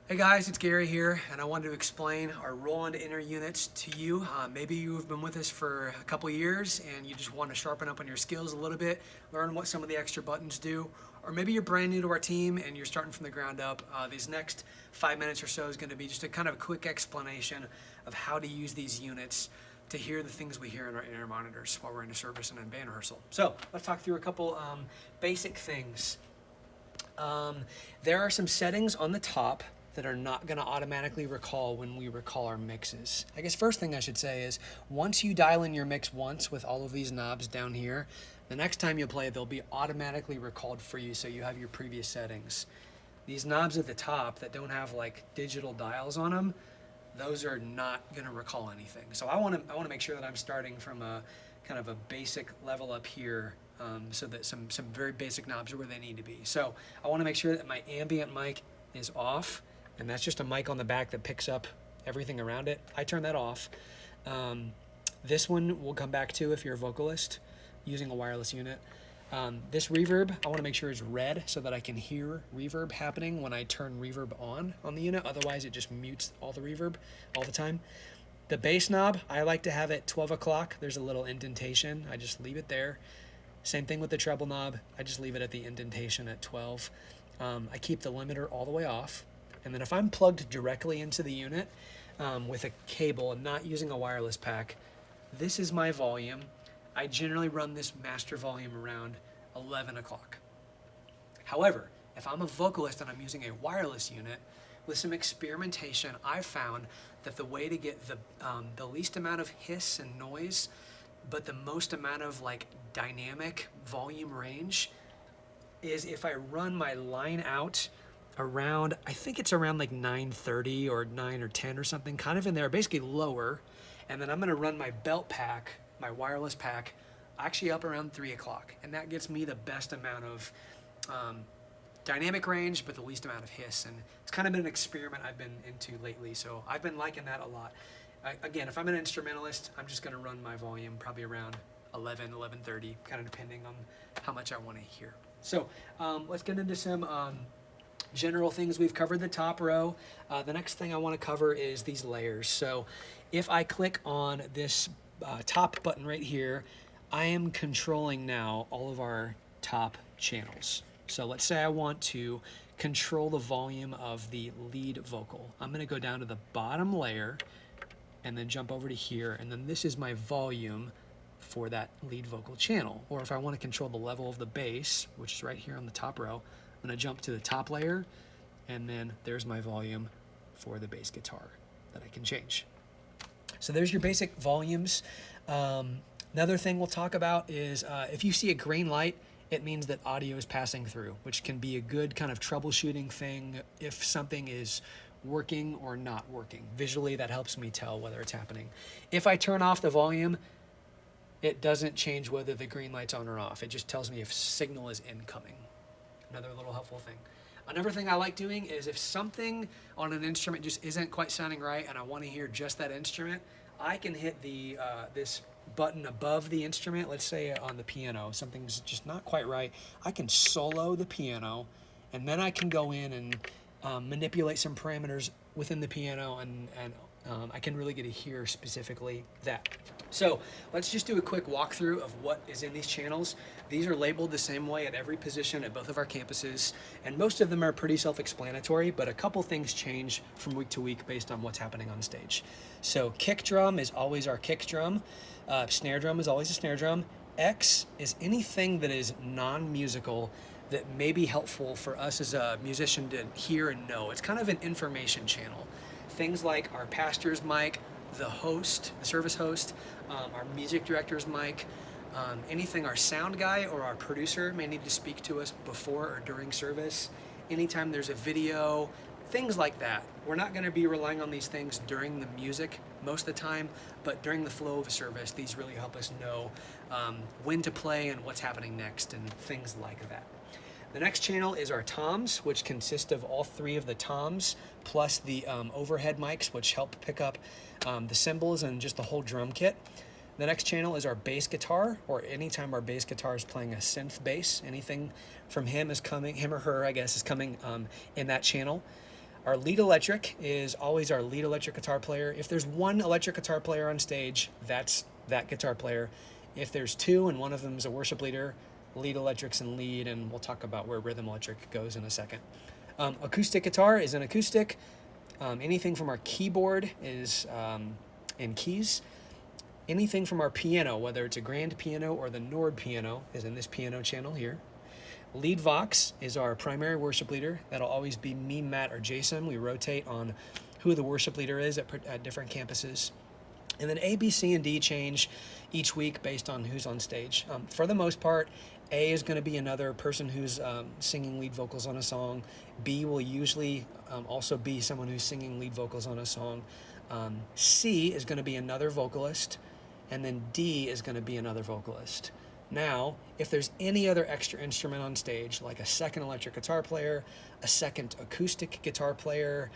Hey guys, it's Gary here, and I wanted to explain our Roland inner units to you. Maybe you've been with us for a couple years and you just want to sharpen up on your skills a little bit, learn what some of the extra buttons do, or maybe you're brand new to our team and you're starting from the ground up. These next 5 minutes or so is going to be just a kind of quick explanation of how to use these units to hear the things we hear in our inner monitors while we're in a service and in band rehearsal. So let's talk through a couple basic things. There are some settings on the top that are not going to automatically recall when we recall our mixes. I guess first thing I should say is once you dial in your mix once with all of these knobs down here, the next time you play they'll be automatically recalled for you so you have your previous settings. These knobs at the top that don't have like digital dials on them, those are not going to recall anything. So I want to make sure that I'm starting from a kind of a basic level up here, so that some very basic knobs are where they need to be. So I want to make sure that my ambient mic is off, and that's just a mic on the back that picks up everything around it. I turn that off. This one we'll come back to if you're a vocalist using a wireless unit. This reverb, I want to make sure is red so that I can hear reverb happening when I turn reverb on the unit. Otherwise, it just mutes all the reverb all the time. The bass knob, I like to have it 12 o'clock. There's a little indentation. I just leave it there. Same thing with the treble knob. I just leave it at the indentation at 12. I keep the limiter all the way off. And then if I'm plugged directly into the unit with a cable and not using a wireless pack, this is my volume. I generally run this master volume around 11 o'clock. However, if I'm a vocalist and I'm using a wireless unit, with some experimentation, I've found that the way to get the least amount of hiss and noise, but the most amount of like dynamic volume range is if I run my line out around, I think it's around like 9:30 or 9 or 10 or something, kind of in there, basically lower. And then I'm gonna run my belt pack, my wireless pack, actually up around 3 o'clock. And that gets me the best amount of dynamic range, but the least amount of hiss. And it's kind of been an experiment I've been into lately. So I've been liking that a lot. Again, if I'm an instrumentalist, I'm just gonna run my volume probably around 11, 11:30, kind of depending on how much I wanna hear. So let's get into some general things. We've covered the top row. The next thing I want to cover is these layers. So if I click on this top button right here, I am controlling now all of our top channels. So let's say I want to control the volume of the lead vocal. I'm going to go down to the bottom layer and then jump over to here, and then this is my volume for that lead vocal channel. Or if I want to control the level of the bass, which is right here on the top row, I'm going to jump to the top layer, and then there's my volume for the bass guitar that I can change. So there's your basic volumes. Another thing we'll talk about is if you see a green light, it means that audio is passing through, which can be a good kind of troubleshooting thing if something is working or not working. Visually, that helps me tell whether it's happening. If I turn off the volume, it doesn't change whether the green light's on or off. It just tells me if signal is incoming. Another little helpful thing. Another thing I like doing is if something on an instrument just isn't quite sounding right and I want to hear just that instrument, I can hit the this button above the instrument. Let's say on the piano, something's just not quite right. I can solo the piano, and then I can go in and manipulate some parameters within the piano, and I can really get to hear specifically that. So let's just do a quick walkthrough of what is in these channels. These are labeled the same way at every position at both of our campuses, and most of them are pretty self-explanatory, but a couple things change from week to week based on what's happening on stage. So kick drum is always our kick drum. Snare drum is always a snare drum. X is anything that is non-musical that may be helpful for us as a musician to hear and know. It's kind of an information channel. Things like our pastor's mic, the host, the service host, our music director's mic, anything our sound guy or our producer may need to speak to us before or during service, anytime there's a video, things like that. We're not going to be relying on these things during the music most of the time, but during the flow of a service, these really help us know when to play and what's happening next and things like that. The next channel is our toms, which consist of all three of the toms, plus the overhead mics, which help pick up the cymbals and just the whole drum kit. The next channel is our bass guitar, or anytime our bass guitar is playing a synth bass, anything from him or her, I guess, is coming in that channel. Our lead electric is always our lead electric guitar player. If there's one electric guitar player on stage, that's that guitar player. If there's two and one of them is a worship leader, lead electric's in lead, and we'll talk about where rhythm electric goes in a second. Acoustic guitar is an acoustic. Anything from our keyboard is in keys. Anything from our piano, whether it's a grand piano or the Nord piano, is in this piano channel here. Lead Vox is our primary worship leader. That'll always be me, Matt, or Jason. We rotate on who the worship leader is at different campuses. And then A, B, C, and D change each week based on who's on stage. For the most part, A is going to be another person who's singing lead vocals on a song. B will usually also be someone who's singing lead vocals on a song. C is going to be another vocalist. And then D is going to be another vocalist. Now, if there's any other extra instrument on stage, like a second electric guitar player, a second acoustic guitar player,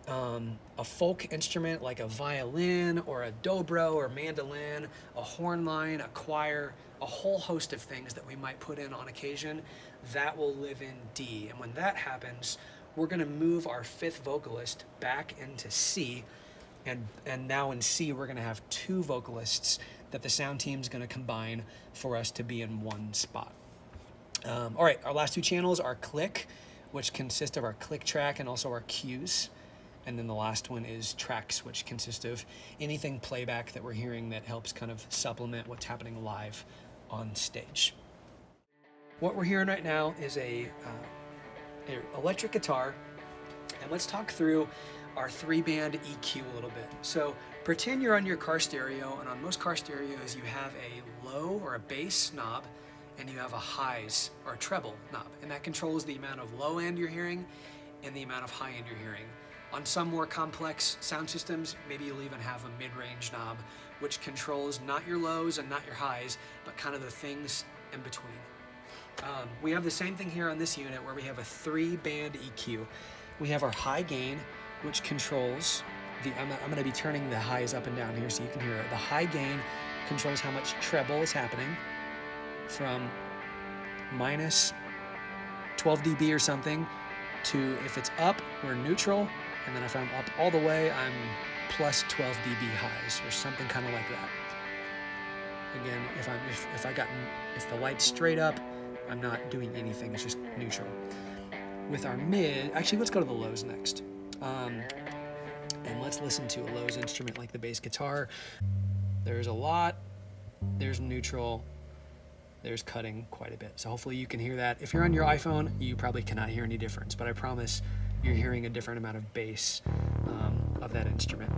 a folk instrument like a violin or a dobro or mandolin, a horn line, a choir, a whole host of things that we might put in on occasion, that will live in D. And when that happens, we're going to move our fifth vocalist back into C. And now in C, we're going to have two vocalists that the sound team's going to combine for us to be in one spot. All right, our last two channels are click, which consist of our click track and also our cues. And then the last one is tracks, which consist of anything playback that we're hearing that helps kind of supplement what's happening live on stage. What we're hearing right now is a electric guitar, and let's talk through our 3-band EQ a little bit. So pretend you're on your car stereo, and on most car stereos you have a low or a bass knob, and you have a highs or a treble knob, and that controls the amount of low end you're hearing and the amount of high end you're hearing. On some more complex sound systems, maybe you'll even have a mid-range knob, which controls not your lows and not your highs, but kind of the things in between. We have the same thing here on this unit where we have a 3-band EQ. We have our high gain, which controls I'm going to be turning the highs up and down here so you can hear it. The high gain controls how much treble is happening from minus 12 dB or something to, if it's up, we're neutral, and then if I'm up all the way, I'm plus 12 dB highs or something kind of like that. Again, if the light's straight up, I'm not doing anything, it's just neutral. With our mid, actually let's go to the lows next. And let's listen to a lows instrument like the bass guitar. There's a lot, there's neutral, there's cutting quite a bit. So hopefully you can hear that. If you're on your iPhone, you probably cannot hear any difference, but I promise you're hearing a different amount of bass of that instrument.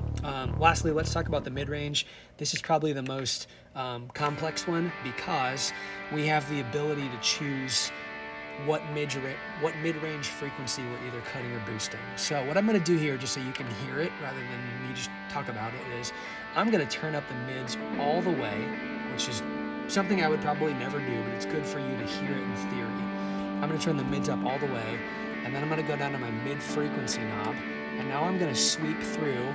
Lastly, let's talk about the mid-range. This is probably the most complex one because we have the ability to choose what mid-range frequency we're either cutting or boosting. So what I'm going to do here, just so you can hear it rather than me just talk about it, is I'm going to turn up the mids all the way, which is something I would probably never do, but it's good for you to hear it in theory. I'm going to turn the mids up all the way, and then I'm going to go down to my mid-frequency knob, and now I'm going to sweep through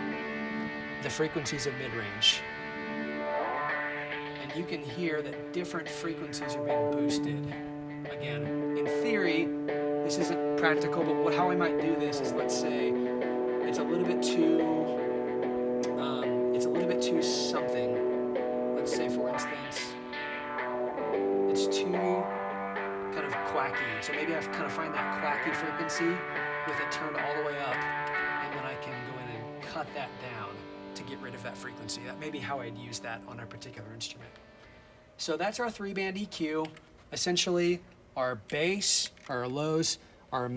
the frequencies of mid-range. And you can hear that different frequencies are being boosted. Again, in theory, this isn't practical, but how I might do this is, let's say it's a little bit too something. Let's say, for instance, it's too kind of quacky. So maybe I kind of find that quacky frequency with it turned all the way up, and then I can go in and cut that down to get rid of that frequency. That may be how I'd use that on a particular instrument. So that's our 3-band EQ. Essentially, our bass, our lows, our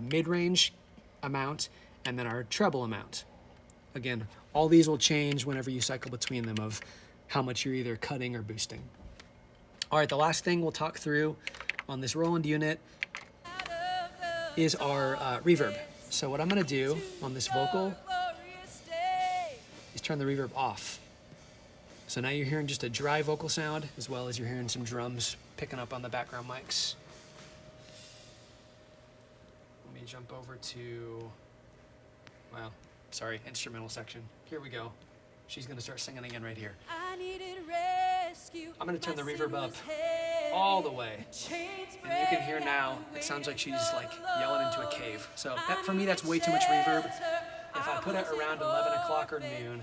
mid-range amount, and then our treble amount. Again, all these will change whenever you cycle between them of how much you're either cutting or boosting. All right, the last thing we'll talk through on this Roland unit is our reverb. So what I'm going to do on this vocal is turn the reverb off. So now you're hearing just a dry vocal sound, as well as you're hearing some drums picking up on the background mics. Let me jump over to, instrumental section. Here we go. She's gonna start singing again right here. I'm gonna turn the reverb up all the way. And you can hear now, it sounds like she's like yelling into a cave. So that, for me, that's way too much reverb. If I put it around 11 o'clock or noon,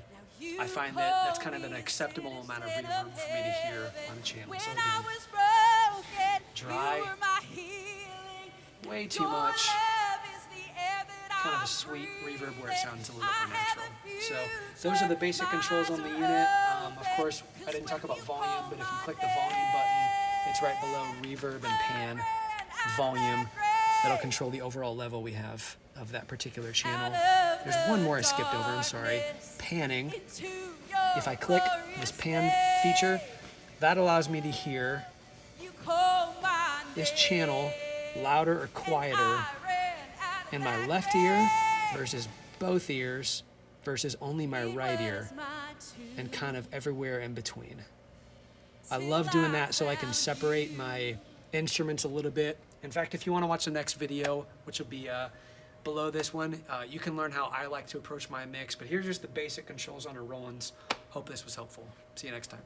I find that that's kind of an acceptable amount of reverb for me to hear on the channel. So again, dry, way too much, kind of a sweet reverb where it sounds a little bit more natural. So those are the basic controls on the unit. Of course, I didn't talk about volume, but if you click the volume button, it's right below reverb and pan volume. That'll control the overall level we have of that particular channel. There's one more I skipped over, I'm sorry. Panning. If I click this pan feature, that allows me to hear this channel louder or quieter in my left ear versus both ears versus only my right ear, and kind of everywhere in between. I love doing that so I can separate my instruments a little bit. In fact, if you want to watch the next video, which will be below this one, you can learn how I like to approach my mix. But here's just the basic controls on a Roland. Hope this was helpful. See you next time.